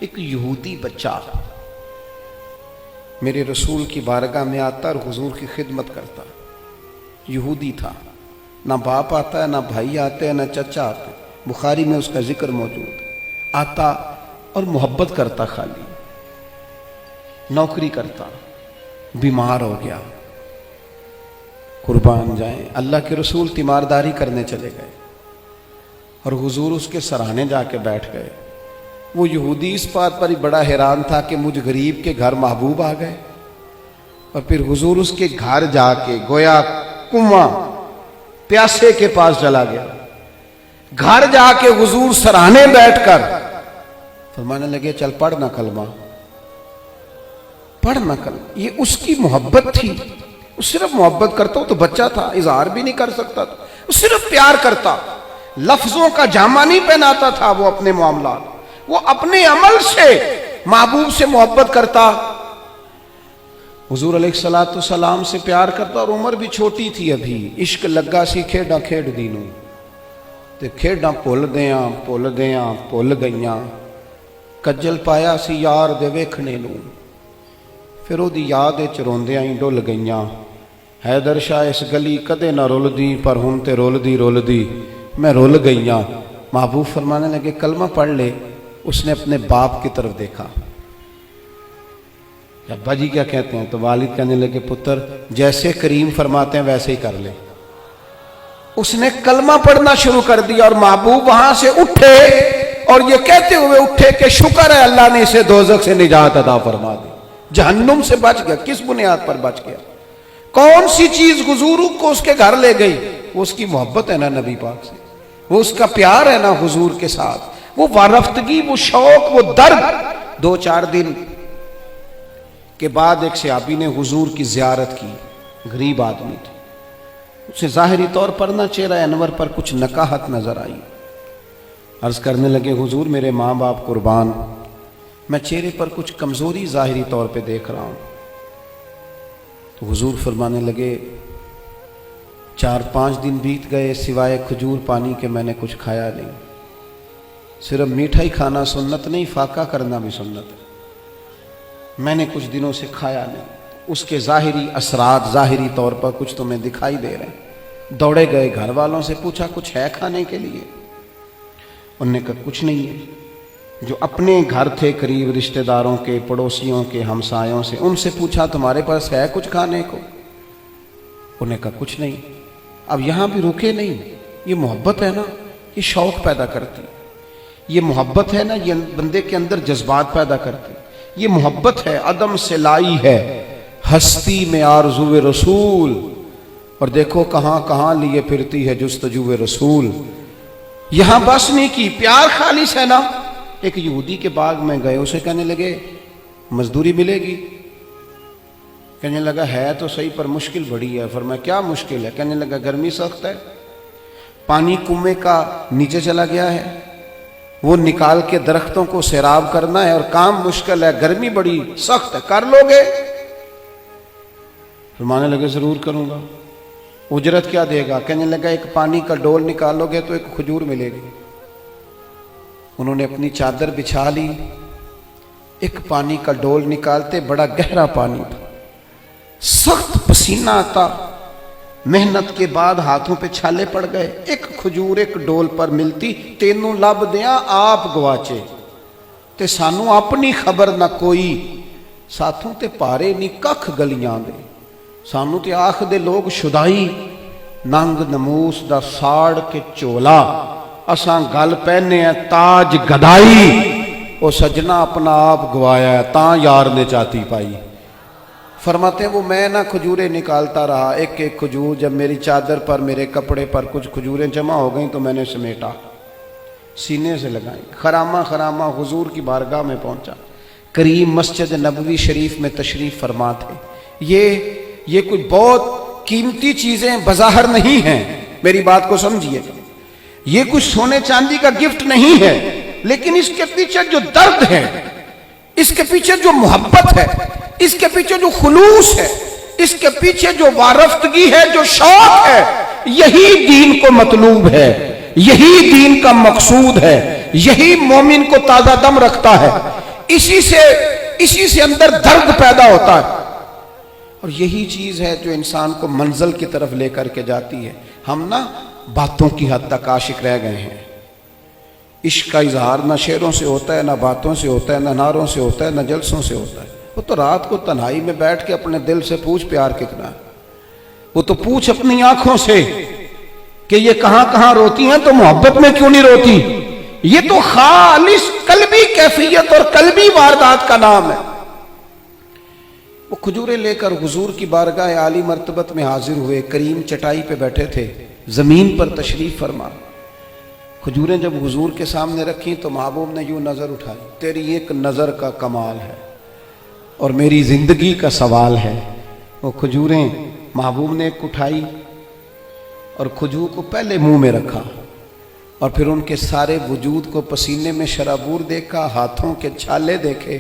ایک یہودی بچہ میرے رسول کی بارگاہ میں آتا اور حضور کی خدمت کرتا. یہودی تھا، نہ باپ آتا ہے، نہ بھائی آتے ہیں، نہ چچا آتے ہیں. بخاری میں اس کا ذکر موجود. آتا اور محبت کرتا، خالی نوکری کرتا. بیمار ہو گیا، قربان جائیں، اللہ کے رسول تیمارداری کرنے چلے گئے اور حضور اس کے سرانے جا کے بیٹھ گئے. وہ یہودی اس بات پر ہی بڑا حیران تھا کہ مجھ غریب کے گھر محبوب آ گئے. اور پھر حضور اس کے گھر جا کے گویا کنواں پیاسے کے پاس چلا گیا. گھر جا کے حضور سرانے بیٹھ کر فرمانے لگے چل پڑھنا کلمہ، پڑھنا کلمہ. یہ اس کی محبت تھی. وہ صرف محبت کرتا. وہ تو بچہ تھا، اظہار بھی نہیں کر سکتا تھا. وہ صرف پیار کرتا، لفظوں کا جامہ نہیں پہناتا تھا. وہ اپنے معاملات، وہ اپنے عمل سے محبوب سے محبت کرتا. حضور علیہ السلام سے پیار کرتا. اور عمر بھی چھوٹی تھی ابھی. عشق لگا سی کھیڈاں کھیڈ دی نوں تے کھیڈاں بھل گئیاں. کجل پایا سی یار دے ویکھنے نوں، پھر وہ دی یاد وچ روندیاں ہی ڈل گئیاں. حیدر شاہ اس گلی کدے نہ رلدی، پر ہن تے رلدی میں رل گئیاں. محبوب فرمانے لگے کلمہ پڑھ لے. اس نے اپنے باپ کی طرف دیکھا. ابا جی کیا کہتے ہیں؟ تو والد کہنے لگے پتر جیسے کریم فرماتے ہیں ویسے ہی کر لے. اس نے کلمہ پڑھنا شروع کر دیا اور محبوب وہاں سے اٹھے اور یہ کہتے ہوئے اٹھے کہ شکر ہے اللہ نے اسے دوزخ سے نجات عطا فرما دی. جہنم سے بچ گیا. کس بنیاد پر بچ گیا؟ کون سی چیز حضور کو اس کے گھر لے گئی؟ وہ اس کی محبت ہے نا نبی پاک سے، وہ اس کا پیار ہے نا حضور کے ساتھ، وہ وارفتگی، وہ شوق، وہ درد. 2-4 دن کے بعد ایک صحابی نے حضور کی زیارت کی. غریب آدمی تھے. اسے ظاہری طور پر نہ چہرہ انور پر کچھ نکاہت نظر آئی. عرض کرنے لگے حضور میرے ماں باپ قربان، میں چہرے پر کچھ کمزوری ظاہری طور پہ دیکھ رہا ہوں. تو حضور فرمانے لگے 4-5 دن بیت گئے سوائے کھجور پانی کے میں نے کچھ کھایا نہیں. صرف میٹھا ہی کھانا سنت نہیں، فاقہ کرنا بھی سنت ہے. میں نے کچھ دنوں سے کھایا نہیں. اس کے ظاہری اثرات ظاہری طور پر کچھ تمہیں دکھائی دے رہے ہیں. دوڑے گئے گھر والوں سے پوچھا کچھ ہے کھانے کے لیے؟ انہوں نے کہا کچھ نہیں ہے. جو اپنے گھر تھے قریب رشتہ داروں کے، پڑوسیوں کے، ہمسایوں سے، ان سے پوچھا تمہارے پاس ہے کچھ کھانے کو؟ انہوں نے کہا کچھ نہیں. اب یہاں بھی رکے نہیں. یہ محبت ہے نا، یہ شوق پیدا کرتی. یہ محبت ہے نا، یہ بندے کے اندر جذبات پیدا کرتی. یہ محبت ہے، عدم سے لائی ہے ہستی میں آرزو رسول. اور دیکھو کہاں کہاں لیے پھرتی ہے جستجو رسول. یہاں بس نہیں کی، پیار خالص ہے نا. ایک یہودی کے باغ میں گئے، اسے کہنے لگے مزدوری ملے گی؟ کہنے لگا ہے تو صحیح پر مشکل بڑی ہے. فرمایا کیا مشکل ہے؟ کہنے لگا گرمی سخت ہے، پانی کنویں کا نیچے چلا گیا ہے، وہ نکال کے درختوں کو سیراب کرنا ہے اور کام مشکل ہے، گرمی بڑی سخت ہے، کر لو گے؟ فرمانے لگے ضرور کروں گا. اجرت کیا دے گا؟ کہنے لگا ایک پانی کا ڈول نکالو گے تو ایک کھجور ملے گی. انہوں نے اپنی چادر بچھا لی. ایک پانی کا ڈول نکالتے، بڑا گہرا پانی تھا، سخت پسینہ آتا. محنت کے بعد ہاتھوں پہ چھالے پڑ گئے. ایک کھجور ایک ڈول پر ملتی، تینوں لب دیاں آپ گواچے تے سانو اپنی خبر نہ کوئی. ساتھوں تے پارے نی ککھ گلیاں دے، سانو تے آخ دے لوگ شدائی. ننگ نموس دا ساڑ کے چولا، اساں گل پہنے ہیں تاج گدائی. او سجنا اپنا آپ گوایا ہے تاں یار نے چاتی پائی. فرماتے ہیں وہ میں نہ کھجوریں نکالتا رہا. ایک ایک کھجور جب میری چادر پر، میرے کپڑے پر کچھ کھجوریں جمع ہو گئیں تو میں نے سمیٹا، سینے سے لگائیں. خرامہ حضور کی بارگاہ میں پہنچا. کریم مسجد نبوی شریف میں تشریف فرما تھے. یہ کوئی بہت قیمتی چیزیں بظاہر نہیں ہیں، میری بات کو سمجھیے. یہ کوئی سونے چاندی کا گفٹ نہیں ہے، لیکن اس کے پیچھے جو درد ہے، اس کے پیچھے جو محبت ہے، اس کے پیچھے جو خلوص ہے، اس کے پیچھے جو وارفتگی ہے، جو شوق ہے، یہی دین کو مطلوب ہے، یہی دین کا مقصود ہے، یہی مومن کو تازہ دم رکھتا ہے. اسی سے اندر درد پیدا ہوتا ہے، اور یہی چیز ہے جو انسان کو منزل کی طرف لے کر کے جاتی ہے۔ ہم نا باتوں کی حد تک عاشق رہ گئے ہیں۔ عشق کا اظہار نہ شعروں سے ہوتا ہے، نہ باتوں سے ہوتا ہے، نہ نعروں سے ہوتا ہے، نہ جلسوں سے ہوتا ہے۔ وہ تو رات کو تنہائی میں بیٹھ کے اپنے دل سے پوچھ پیار کتنا ہے، وہ تو پوچھ اپنی آنکھوں سے کہ یہ کہاں کہاں روتی ہیں تو محبت میں کیوں نہیں روتی۔ یہ تو خالص قلبی کیفیت اور قلبی واردات کا نام ہے۔ وہ کھجوریں لے کر حضور کی بارگاہ عالی مرتبت میں حاضر ہوئے، کریم چٹائی پہ بیٹھے تھے، زمین پر تشریف فرما۔ کھجوریں جب حضور کے سامنے رکھیں تو محبوب نے یوں نظر اٹھائی، تیری ایک نظر کا کمال ہے اور میری زندگی کا سوال ہے۔ وہ کھجوریں محبوب نے ایک اٹھائی اور کھجور کو پہلے منہ میں رکھا، اور پھر ان کے سارے وجود کو پسینے میں شرابور دیکھا، ہاتھوں کے چھالے دیکھے،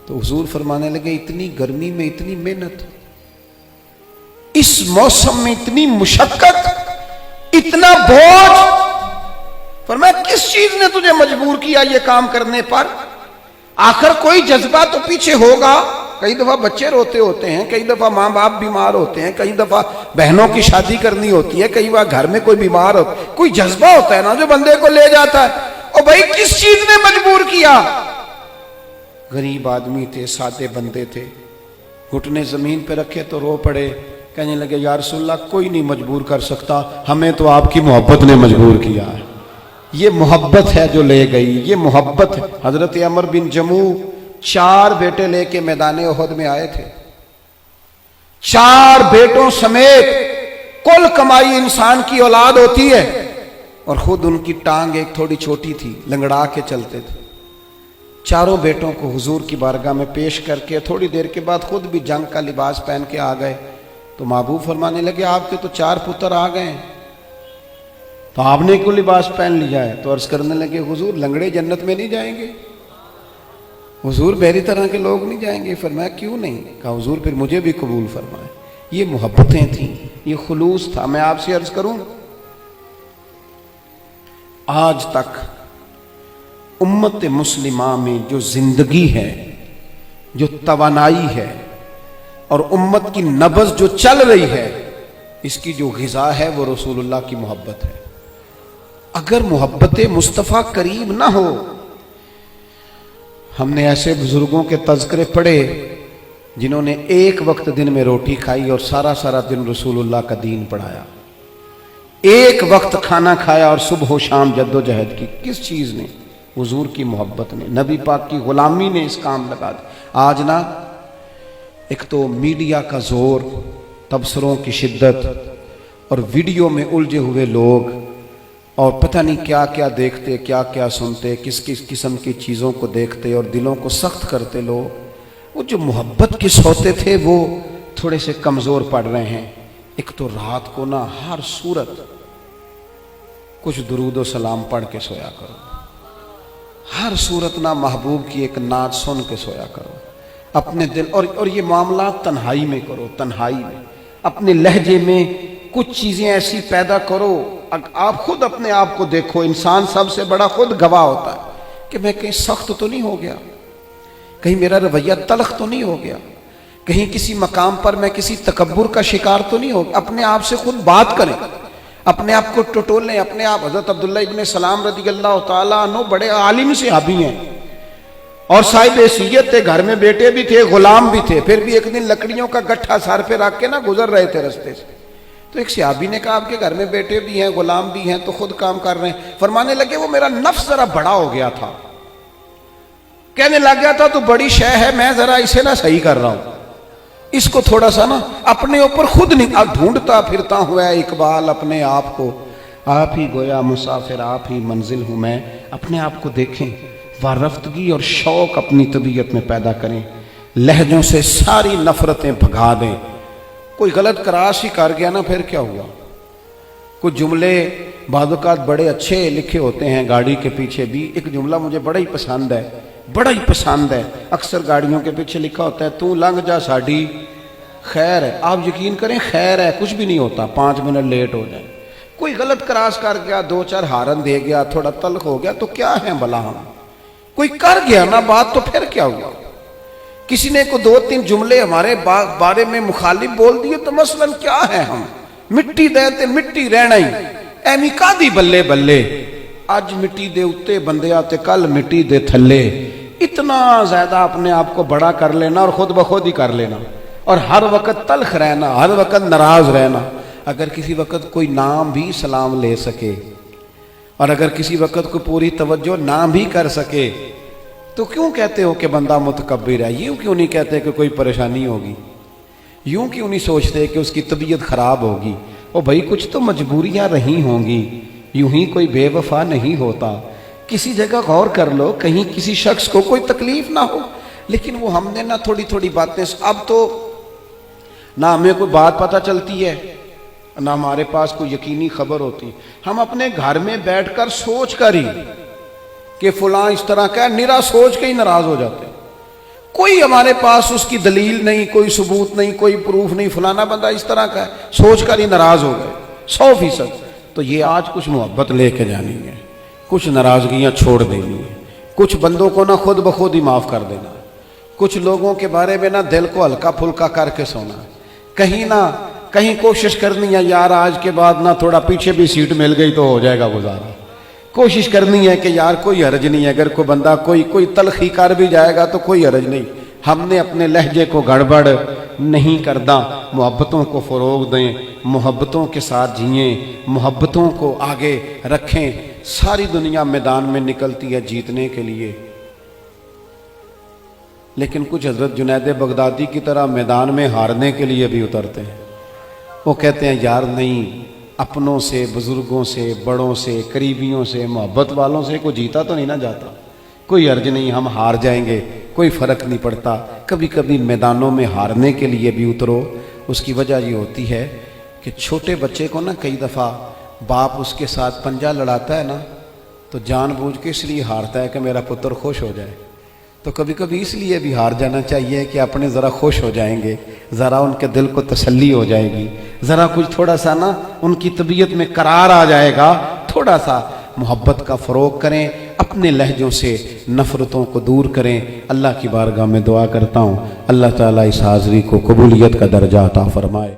تو حضور فرمانے لگے اتنی گرمی میں اتنی محنت، اس موسم میں اتنی مشقت، اتنا بوجھ، فرمایا کس چیز نے تجھے مجبور کیا یہ کام کرنے پر؟ آخر کوئی جذبہ تو پیچھے ہوگا۔ کئی دفعہ بچے روتے ہوتے ہیں، کئی دفعہ ماں باپ بیمار ہوتے ہیں، کئی دفعہ بہنوں کی شادی کرنی ہوتی ہے، کئی بار گھر میں کوئی بیمار ہوتا ہے، کوئی جذبہ ہوتا ہے نا جو بندے کو لے جاتا ہے۔ اور بھائی کس چیز نے مجبور کیا؟ غریب آدمی تھے، سادے بندے تھے، گھٹنے زمین پہ رکھے تو رو پڑے، کہنے لگے یا رسول اللہ کوئی نہیں مجبور کر سکتا، ہمیں تو آپ کی محبت نے مجبور کیا ہے۔ یہ محبت ہے جو لے گئی، یہ محبت ہے۔ حضرت عمر بن جموح 4 بیٹے لے کے میدان احد میں آئے تھے، 4 بیٹوں سمیت کل کمائی انسان کی اولاد ہوتی ہے، اور خود ان کی ٹانگ ایک تھوڑی چھوٹی تھی، لنگڑا کے چلتے تھے۔ 4 بیٹوں کو حضور کی بارگاہ میں پیش کر کے تھوڑی دیر کے بعد خود بھی جنگ کا لباس پہن کے آ گئے، تو محبوب فرمانے لگے آپ کے تو 4 پتر آ گئے ہیں، تو آپ نے کیوں لباس پہن لیا ہے؟ تو عرض کرنے لگے حضور لنگڑے جنت میں نہیں جائیں گے، حضور میری طرح کے لوگ نہیں جائیں گے۔ فرمایا کیوں نہیں؟ کہا حضور پھر مجھے بھی قبول فرمائے۔ یہ محبتیں تھیں، یہ خلوص تھا۔ میں آپ سے عرض کروں، آج تک امت مسلمہ میں جو زندگی ہے، جو توانائی ہے، اور امت کی نبض جو چل رہی ہے، اس کی جو غذا ہے وہ رسول اللہ کی محبت ہے۔ اگر محبت مصطفیٰ کریم نہ ہو، ہم نے ایسے بزرگوں کے تذکرے پڑھے جنہوں نے ایک وقت دن میں روٹی کھائی اور سارا دن رسول اللہ کا دین پڑھایا، ایک وقت کھانا کھایا اور صبح و شام جد و جہد کی۔ کس چیز نے؟ حضور کی محبت نے، نبی پاک کی غلامی نے اس کام لگا دیا۔ آج نا ایک تو میڈیا کا زور، تبصروں کی شدت، اور ویڈیو میں الجھے ہوئے لوگ، اور پتہ نہیں کیا کیا دیکھتے، کیا کیا سنتے، کس کس قسم کی چیزوں کو دیکھتے اور دلوں کو سخت کرتے لوگ۔ وہ جو محبت کے سوتے تھے وہ تھوڑے سے کمزور پڑ رہے ہیں۔ ایک تو رات کو نا ہر صورت کچھ درود و سلام پڑھ کے سویا کرو، ہر صورت نا محبوب کی ایک نعت سن کے سویا کرو اپنے دل، اور یہ معاملات تنہائی میں کرو، تنہائی میں اپنے لہجے میں کچھ چیزیں ایسی پیدا کرو۔ آپ خود اپنے آپ کو دیکھو، انسان سب سے بڑا خود گواہ ہوتا ہے کہ میں کہیں سخت تو نہیں ہو گیا، کہیں میرا رویہ تلخ تو نہیں ہو گیا، کہیں کسی مقام پر میں کسی تکبر کا شکار تو نہیں ہو گیا۔ اپنے آپ سے خود بات کریں، اپنے آپ کو ٹٹولیں اپنے آپ۔ حضرت عبداللہ ابن سلام رضی اللہ تعالیٰ عنہ بڑے عالم صحابی ہیں اور صاحب حیثیت تھے، گھر میں بیٹے بھی تھے، غلام بھی تھے، پھر بھی ایک دن لکڑیوں کا گٹھا سر پہ رکھ کے نا گزر رہے تھے رستے سے، تو ایک صحابی نے کہا آپ کے گھر میں بیٹے بھی ہیں، غلام بھی ہیں، تو خود کام کر رہے ہیں۔ فرمانے لگے وہ میرا نفس ذرا بڑا ہو گیا تھا، کہنے لگ گیا تھا تو بڑی شے ہے، میں ذرا اسے نہ صحیح کر رہا ہوں، اس کو تھوڑا سا نا اپنے اوپر خود نہیں ڈھونڈتا پھرتا ہوا ہے اقبال اپنے آپ کو، آپ ہی گویا مسافر آپ ہی منزل ہوں میں۔ اپنے آپ کو دیکھیں، وارفتگی اور شوق اپنی طبیعت میں پیدا کریں، لہجوں سے ساری نفرتیں بھگا دیں۔ کوئی غلط کراس ہی کر گیا نا پھر کیا ہوا؟ کچھ جملے بعض اوقات بڑے اچھے لکھے ہوتے ہیں گاڑی کے پیچھے بھی۔ ایک جملہ مجھے بڑا ہی پسند ہے، بڑا ہی پسند ہے، اکثر گاڑیوں کے پیچھے لکھا ہوتا ہے تو لنگ جا ساڑی خیر ہے۔ آپ یقین کریں خیر ہے، کچھ بھی نہیں ہوتا، 5 منٹ لیٹ ہو جائے۔ کوئی غلط کراس کر گیا، 2-4 ہارن دے گیا، تھوڑا تلخ ہو گیا تو کیا ہے بلا ہم؟ کوئی کر گیا نا بات تو پھر کیا ہوا؟ کسی نے کو 2-3 جملے ہمارے بارے میں مخالف بول دیے تو مثلاً کیا ہے، ہم مٹی دے تے مٹی رہنا ہی ایمی کا دی بلے بلے، آج مٹی دے اتے بندے آتے کل مٹی دے تھلے، اتنا زیادہ اپنے آپ کو بڑا کر لینا اور خود بخود ہی کر لینا، اور ہر وقت تلخ رہنا، ہر وقت ناراض رہنا۔ اگر کسی وقت کوئی نام بھی سلام لے سکے اور اگر کسی وقت کو پوری توجہ نہ بھی کر سکے تو کیوں کہتے ہو کہ بندہ متکبر ہے؟ یوں کیوں نہیں کہتے کہ کوئی پریشانی ہوگی؟ یوں کیوں نہیں سوچتے کہ اس کی طبیعت خراب ہوگی؟ او بھائی کچھ تو مجبوریاں رہی ہوں گی، یوں ہی کوئی بے وفا نہیں ہوتا۔ کسی جگہ غور کر لو، کہیں کسی شخص کو کوئی تکلیف نہ ہو، لیکن وہ ہم نے نہ تھوڑی تھوڑی باتیں، اب تو نہ ہمیں کوئی بات پتہ چلتی ہے نہ ہمارے پاس کوئی یقینی خبر ہوتی، ہم اپنے گھر میں بیٹھ کر سوچ کر ہی کہ فلاں اس طرح کا ہے، نرا سوچ کے ہی ناراض ہو جاتے ہیں۔ کوئی ہمارے پاس اس کی دلیل نہیں، کوئی ثبوت نہیں، کوئی پروف نہیں، فلانا بندہ اس طرح کا ہے، سوچ کر ہی ناراض ہو گئے 100%۔ تو یہ آج کچھ محبت لے کے جانی ہے، کچھ ناراضگیاں چھوڑ دینی ہے، کچھ بندوں کو نہ خود بخود ہی معاف کر دینا، کچھ لوگوں کے بارے میں نہ دل کو ہلکا پھلکا کر کے سونا، کہیں کوشش کرنی ہے یار آج کے بعد نہ تھوڑا پیچھے بھی سیٹ مل گئی تو ہو جائے گا گزارا، کوشش کرنی ہے کہ یار کوئی حرج نہیں ہے، اگر کوئی بندہ کوئی تلخی کر بھی جائے گا تو کوئی حرج نہیں، ہم نے اپنے لہجے کو گڑبڑ نہیں کرنا، محبتوں کو فروغ دیں، محبتوں کے ساتھ جئیں، محبتوں کو آگے رکھیں۔ ساری دنیا میدان میں نکلتی ہے جیتنے کے لیے، لیکن کچھ حضرت جنید بغدادی کی طرح میدان میں ہارنے کے لیے بھی اترتے ہیں۔ وہ کہتے ہیں یار نہیں، اپنوں سے، بزرگوں سے، بڑوں سے، قریبیوں سے، محبت والوں سے کوئی جیتا تو نہیں نہ جاتا، کوئی عرض نہیں، ہم ہار جائیں گے، کوئی فرق نہیں پڑتا۔ کبھی کبھی میدانوں میں ہارنے کے لیے بھی اترو۔ اس کی وجہ یہ ہوتی ہے کہ چھوٹے بچے کو نا کئی دفعہ باپ اس کے ساتھ پنجہ لڑاتا ہے نا تو جان بوجھ کے اس لیے ہارتا ہے کہ میرا پتر خوش ہو جائے، تو کبھی کبھی اس لیے بھی ہار جانا چاہیے کہ اپنے ذرا خوش ہو جائیں گے، ذرا ان کے دل کو تسلی ہو جائے گی، ذرا کچھ تھوڑا سا نا ان کی طبیعت میں قرار آ جائے گا، تھوڑا سا محبت کا فروغ کریں، اپنے لہجوں سے نفرتوں کو دور کریں۔ اللہ کی بارگاہ میں دعا کرتا ہوں اللہ تعالیٰ اس حاضری کو قبولیت کا درجہ عطا فرمائے۔